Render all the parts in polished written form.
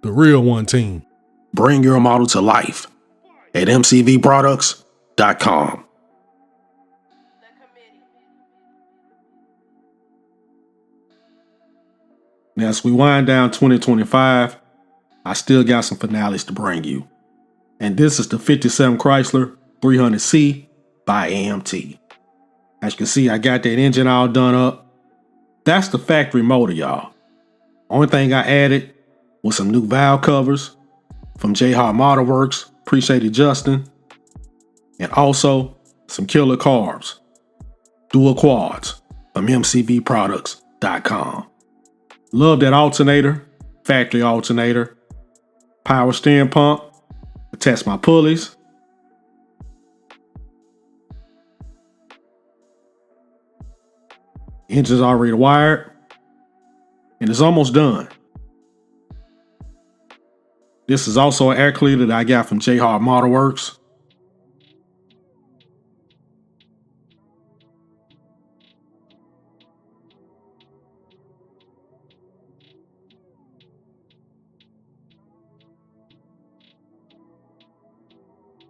The Real One Team. Bring your model to life at mcvproducts.com. Now, as we wind down 2025, I still got some finales to bring you. And this is the 57 Chrysler 300C by AMT. As you can see, I got that engine all done up. That's the factory motor, y'all. Only thing I added was some new valve covers from J-Hart Model Works. Appreciate it, Justin. And also some killer carbs, dual quads from mcvproducts.com. Love that alternator, factory alternator, power steering pump, attach my pulleys. Engine's already wired, and it's almost done. This is also an air cleaner that I got from J-Hart Model Works.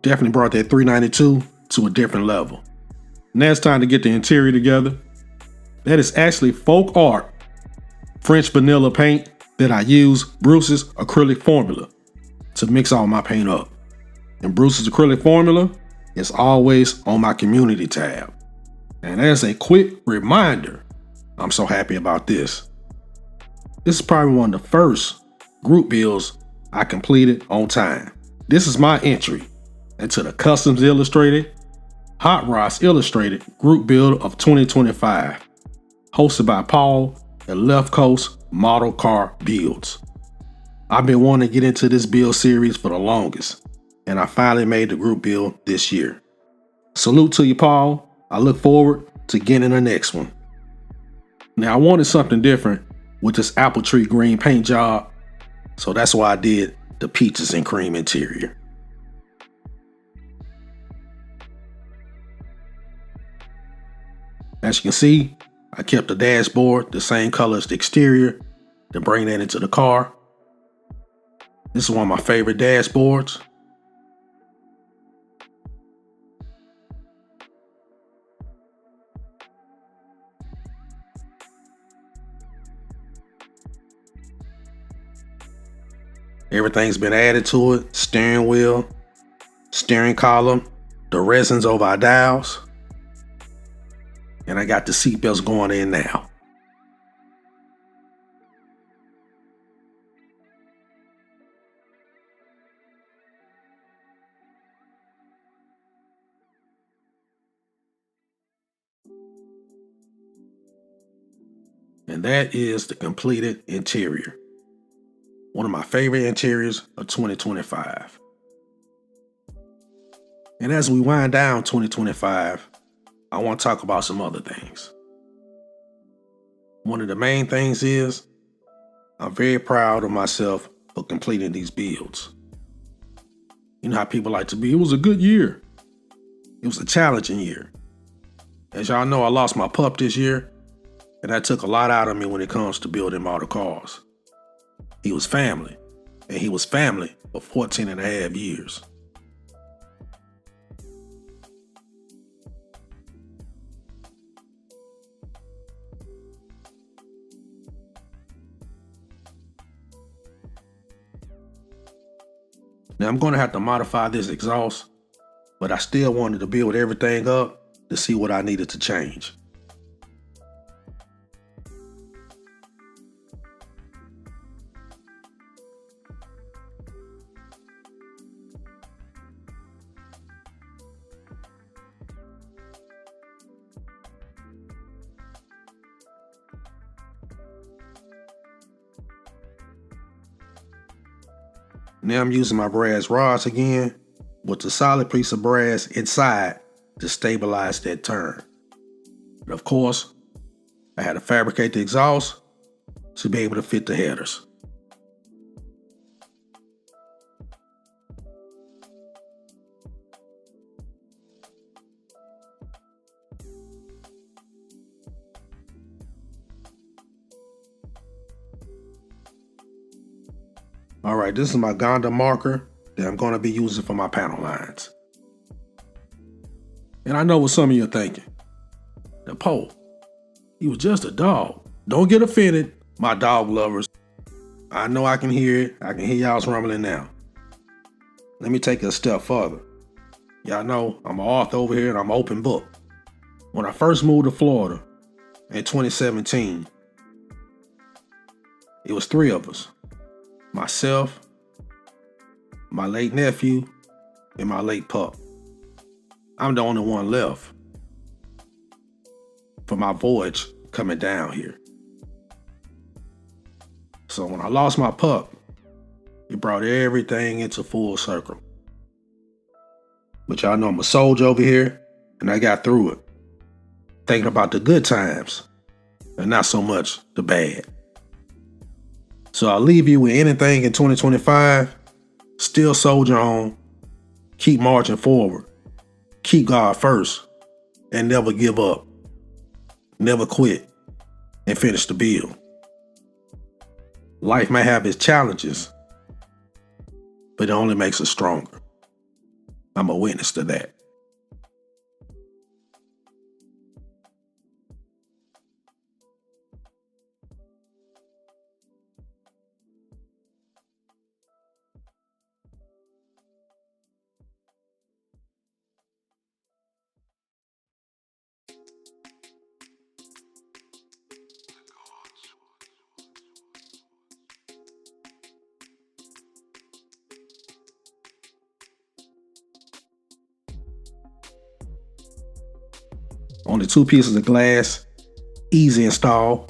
Definitely brought that 392 to a different level. Now it's time to get the interior together. That is actually folk art French vanilla paint that I use Bruce's acrylic formula to mix all my paint up. And Bruce's acrylic formula is always on my community tab. And as a quick reminder, I'm so happy about this. This is probably one of the first group builds I completed on time. This is my entry into the Customs Illustrated Hot Rods Illustrated Group Build of 2025, hosted by Paul at Left Coast Model Car Builds. I've been wanting to get into this build series for the longest, and I finally made the group build this year. Salute to you, Paul. I look forward to getting the next one. Now, I wanted something different with this apple tree green paint job, so that's why I did the peaches and cream interior. As you can see, I kept the dashboard the same color as the exterior to bring that into the car. This is one of my favorite dashboards. Everything's been added to it. Steering wheel, steering column, the resins over our dials. And I got the seatbelts going in now. And that is the completed interior. One of my favorite interiors of 2025. And as we wind down 2025, I want to talk about some other things. One of the main things is I'm very proud of myself for completing these builds. You know how people like to be, it was a good year. It was a challenging year. As y'all know, I lost my pup this year, and that took a lot out of me when it comes to building model cars. He was family, and he was family for 14 and a half years. Now I'm going to have to modify this exhaust, but I still wanted to build everything up to see what I needed to change. Now I'm using my brass rods again with a solid piece of brass inside to stabilize that turn. And of course, I had to fabricate the exhaust to be able to fit the headers. All right, this is my Gonda marker that I'm going to be using for my panel lines. And I know what some of you are thinking. The P.O.E, he was just a dog. Don't get offended, my dog lovers. I know I can hear it. I can hear y'all's rumbling now. Let me take it a step further. Y'all know I'm an author over here and I'm an open book. When I first moved to Florida in 2017, it was 3 of us. Myself, my late nephew, and my late pup. I'm the only one left for my voyage coming down here. So when I lost my pup, it brought everything into full circle. But y'all know I'm a soldier over here, and I got through it. Thinking about the good times, and not so much the bad. So I'll leave you with anything in 2025. Still soldier on. Keep marching forward. Keep God first. And never give up. Never quit. And finish the build. Life may have its challenges, but it only makes us stronger. I'm a witness to that. Only 2 pieces of glass, easy install.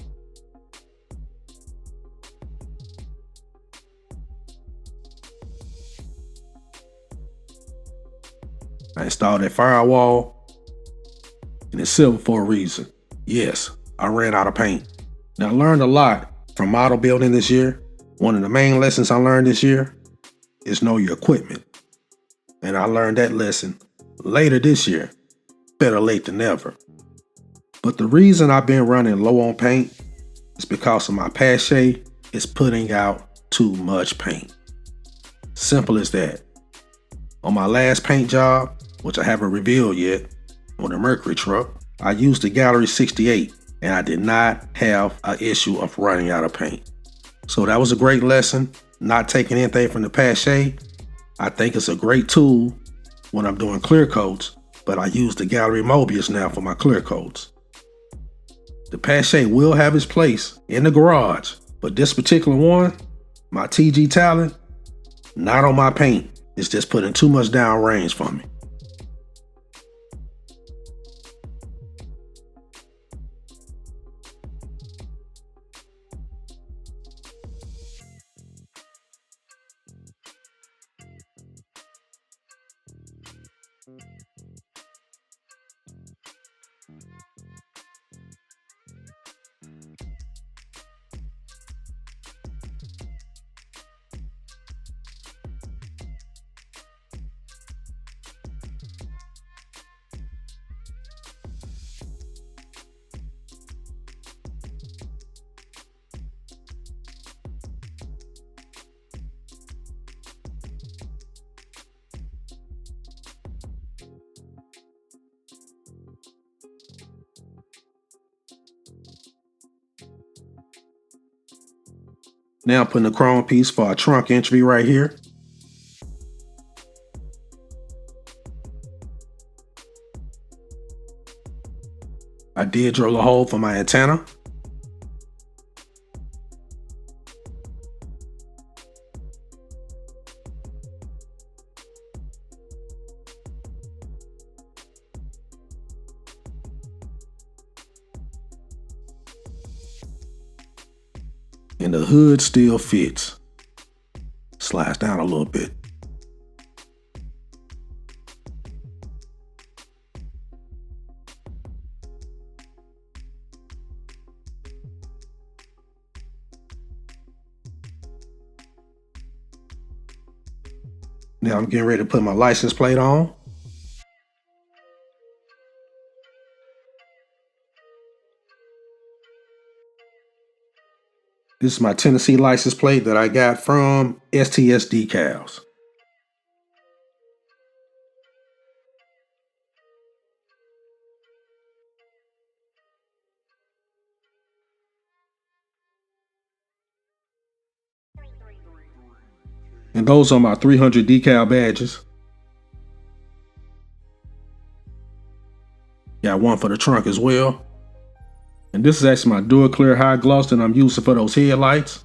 I installed that firewall, and it's silver for a reason. Yes, I ran out of paint. Now I learned a lot from model building this year. One of the main lessons I learned this year is know your equipment. And I learned that lesson later this year. Better late than never. But the reason I've been running low on paint is because of my Pache is putting out too much paint. Simple as that. On my last paint job, which I haven't revealed yet, on the Mercury truck, I used the Gaahleri 68 and I did not have an issue of running out of paint. So that was a great lesson, not taking anything from the Pache. I think it's a great tool when I'm doing clear coats, but I use the Gaahleri Mobius now for my clear coats. The Pache will have its place in the garage, but this particular one, my TG Talent, not on my paint. It's just putting too much down range for me. Now I'm putting a chrome piece for our trunk entry right here. I did drill a hole for my antenna. And the hood still fits. Slides down a little bit. Now I'm getting ready to put my license plate on. This is my Tennessee license plate that I got from STS Decals. And those are my 300 decal badges. Got one for the trunk as well. And this is actually my dual clear high gloss that I'm using for those headlights.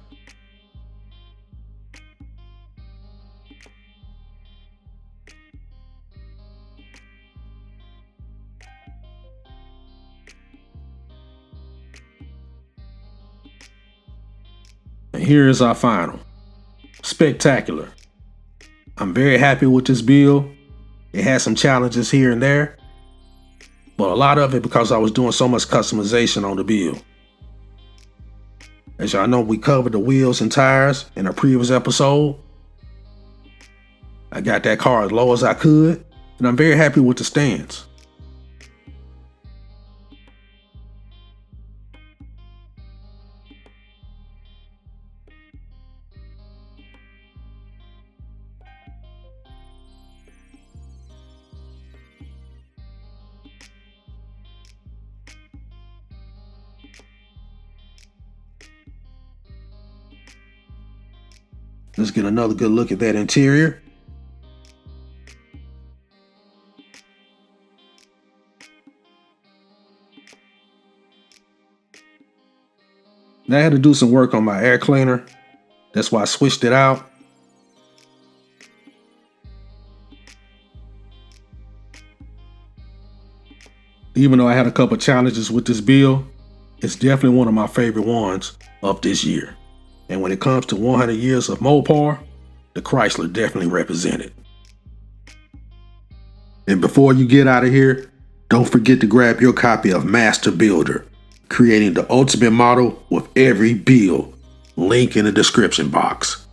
And here is our final. Spectacular. I'm very happy with this build. It has some challenges here and there, but a lot of it because I was doing so much customization on the build. As y'all know, we covered the wheels and tires in a previous episode. I got that car as low as I could, and I'm very happy with the stands. Let's get another good look at that interior. Now I had to do some work on my air cleaner. That's why I switched it out. Even though I had a couple challenges with this build, it's definitely one of my favorite ones of this year. And when it comes to 100 years of Mopar, the Chrysler definitely represented. And before you get out of here, don't forget to grab your copy of Master Builder, creating the ultimate model with every build. Link in the description box.